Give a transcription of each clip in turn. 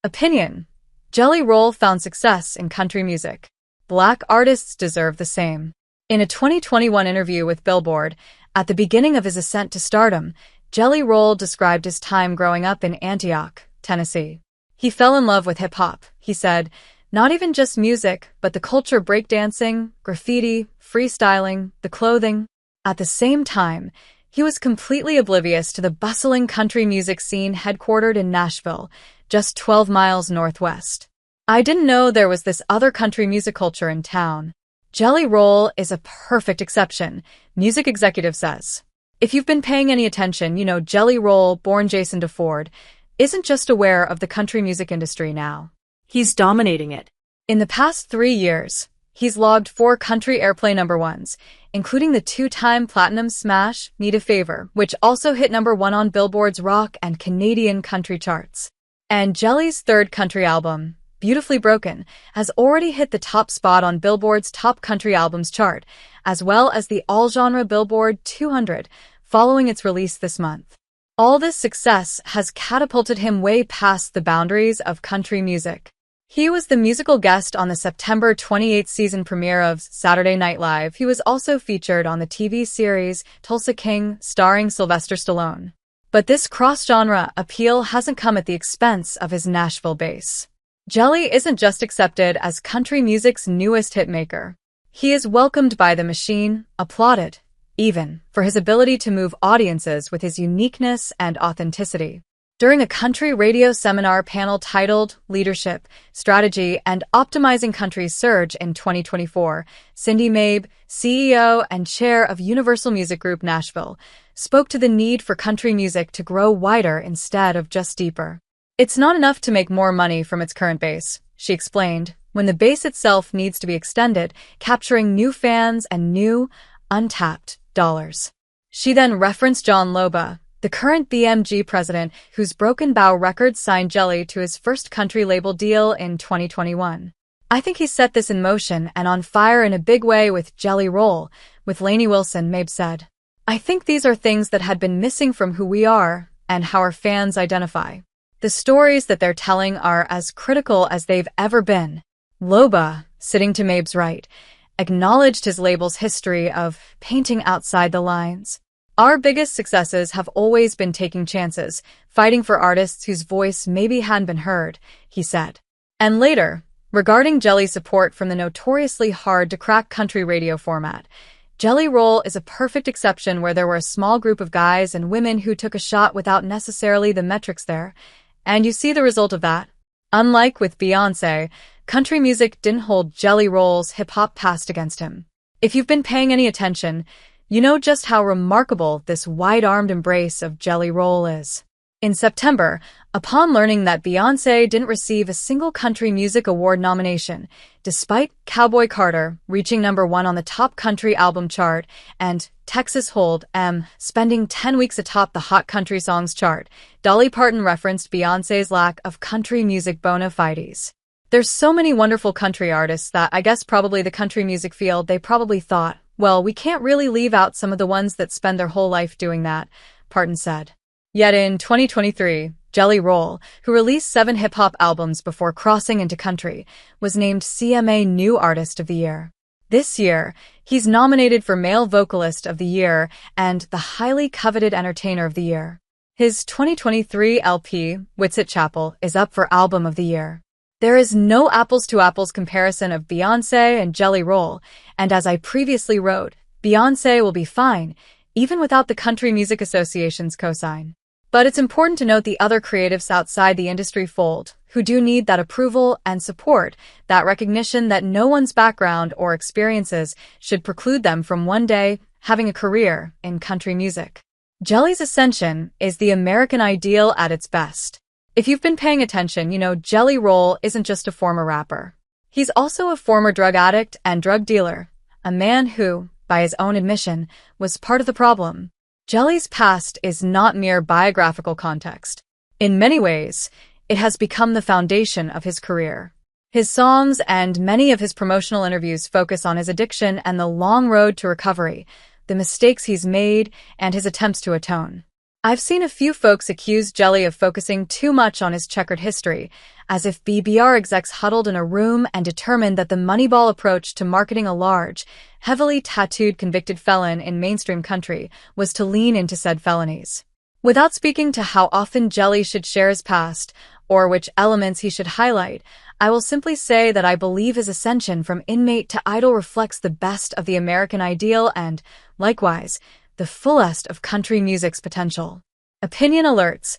Opinion: Jelly Roll found success in country music. Black artists deserve the same. In a 2021 interview with Billboard, at the beginning of his ascent to stardom, Jelly Roll described his time growing up in Antioch, Tennessee. He fell in love with hip-hop, he said, not even just music, but the culture, breakdancing, graffiti, freestyling, the clothing. At the same time, he was completely oblivious to the bustling country music scene headquartered in Nashville, just 12 miles northwest. I didn't know there was this other country music culture in town. Jelly Roll is a perfect exception, music executive says. If you've been paying any attention, you know Jelly Roll, born Jason DeFord, isn't just aware of the country music industry now. He's dominating it. In the past 3 years, he's logged 4 Country Airplay No. 1s, including the 2-time platinum smash, Need a Favor, which also hit number 1 on Billboard's rock and Canadian country charts. And Jelly's 3rd country album, Beautifully Broken, has already hit the top spot on Billboard's Top Country Albums chart, as well as the all-genre Billboard 200, following its release this month. All this success has catapulted him way past the boundaries of country music. He was the musical guest on the September 28 season premiere of Saturday Night Live. He was also featured on the TV series Tulsa King, starring Sylvester Stallone. But this cross-genre appeal hasn't come at the expense of his Nashville base. Jelly isn't just accepted as country music's newest hitmaker. He is welcomed by the machine, applauded, even, for his ability to move audiences with his uniqueness and authenticity. During a country radio seminar panel titled Leadership, Strategy, and Optimizing Country's Surge in 2024, Cindy Mabe, CEO and chair of Universal Music Group Nashville, spoke to the need for country music to grow wider instead of just deeper. It's not enough to make more money from its current base, she explained, when the base itself needs to be extended, capturing new fans and new, untapped dollars. She then referenced John Loba, the current BMG president, whose Broken Bow Records signed Jelly to his first country label deal in 2021. I think he set this in motion and on fire in a big way with Jelly Roll, with Lainey Wilson, Mabe said. I think these are things that had been missing from who we are and how our fans identify. The stories that they're telling are as critical as they've ever been. Loba, sitting to Mabe's right, acknowledged his label's history of painting outside the lines. Our biggest successes have always been taking chances, fighting for artists whose voice maybe hadn't been heard, he said. And later, regarding Jelly's support from the notoriously hard-to-crack country radio format, Jelly Roll is a perfect exception where there were a small group of guys and women who took a shot without necessarily the metrics there. And you see the result of that. Unlike with Beyoncé, country music didn't hold Jelly Roll's hip-hop past against him. If you've been paying any attention, you know just how remarkable this wide-armed embrace of Jelly Roll is. In September, upon learning that Beyoncé didn't receive a single country music award nomination, despite Cowboy Carter reaching number 1 on the top country album chart and Texas Hold''Em spending 10 weeks atop the Hot Country Songs chart, Dolly Parton referenced Beyoncé's lack of country music bona fides. There's so many wonderful country artists that I guess probably the country music field, they probably thought, well, we can't really leave out some of the ones that spend their whole life doing that, Parton said. Yet in 2023, Jelly Roll, who released 7 hip-hop albums before crossing into country, was named CMA New Artist of the Year. This year, he's nominated for Male Vocalist of the Year and the highly coveted Entertainer of the Year. His 2023 LP, Witsit Chapel, is up for Album of the Year. There is no apples-to-apples comparison of Beyoncé and Jelly Roll, and as I previously wrote, Beyoncé will be fine, even without the Country Music Association's cosign. But it's important to note the other creatives outside the industry fold, who do need that approval and support, that recognition that no one's background or experiences should preclude them from one day having a career in country music. Jelly's ascension is the American ideal at its best. If you've been paying attention, you know Jelly Roll isn't just a former rapper. He's also a former drug addict and drug dealer, a man who, by his own admission, was part of the problem. Jelly's past is not mere biographical context. In many ways, it has become the foundation of his career. His songs and many of his promotional interviews focus on his addiction and the long road to recovery, the mistakes he's made, and his attempts to atone. I've seen a few folks accuse Jelly of focusing too much on his checkered history, as if BBR execs huddled in a room and determined that the Moneyball approach to marketing a large, heavily tattooed convicted felon in mainstream country was to lean into said felonies. Without speaking to how often Jelly should share his past, or which elements he should highlight, I will simply say that I believe his ascension from inmate to idol reflects the best of the American ideal and, likewise, the fullest of country music's potential. Opinion alerts.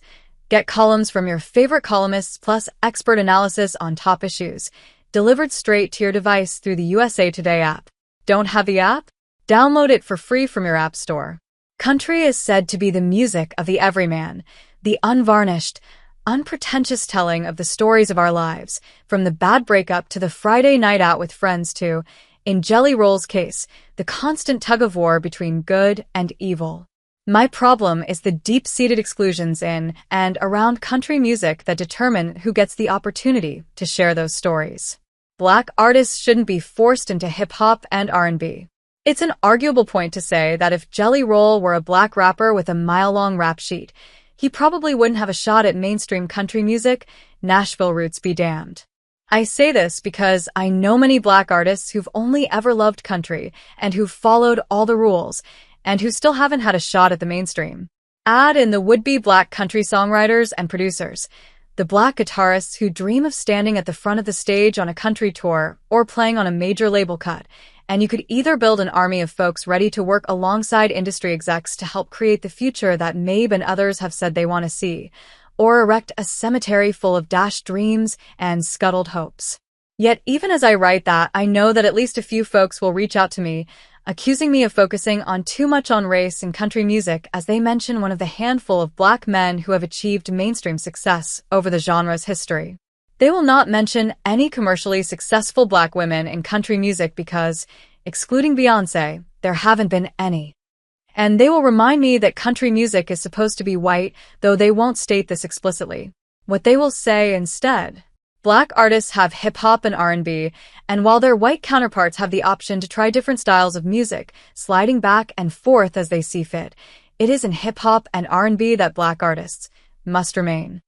Get columns from your favorite columnists plus expert analysis on top issues, delivered straight to your device through the USA Today app. Don't have the app? Download it for free from your app store. Country is said to be the music of the everyman, the unvarnished, unpretentious telling of the stories of our lives, from the bad breakup to the Friday night out with friends to, in Jelly Roll's case, the constant tug-of-war between good and evil. My problem is the deep-seated exclusions in and around country music that determine who gets the opportunity to share those stories. Black artists shouldn't be forced into hip-hop and R&B. It's an arguable point to say that if Jelly Roll were a black rapper with a mile-long rap sheet, he probably wouldn't have a shot at mainstream country music, Nashville roots be damned. I say this because I know many black artists who've only ever loved country and who've followed all the rules and who still haven't had a shot at the mainstream. Add in the would-be black country songwriters and producers, the black guitarists who dream of standing at the front of the stage on a country tour or playing on a major label cut, and you could either build an army of folks ready to work alongside industry execs to help create the future that Mabe and others have said they want to see, or erect a cemetery full of dashed dreams and scuttled hopes. Yet even as I write that, I know that at least a few folks will reach out to me, accusing me of focusing on too much on race in country music as they mention one of the handful of black men who have achieved mainstream success over the genre's history. They will not mention any commercially successful black women in country music because, excluding Beyoncé, there haven't been any. And they will remind me that country music is supposed to be white, though they won't state this explicitly. What they will say instead: black artists have hip-hop and R&B, and while their white counterparts have the option to try different styles of music, sliding back and forth as they see fit, it is in hip-hop and R&B that black artists must remain.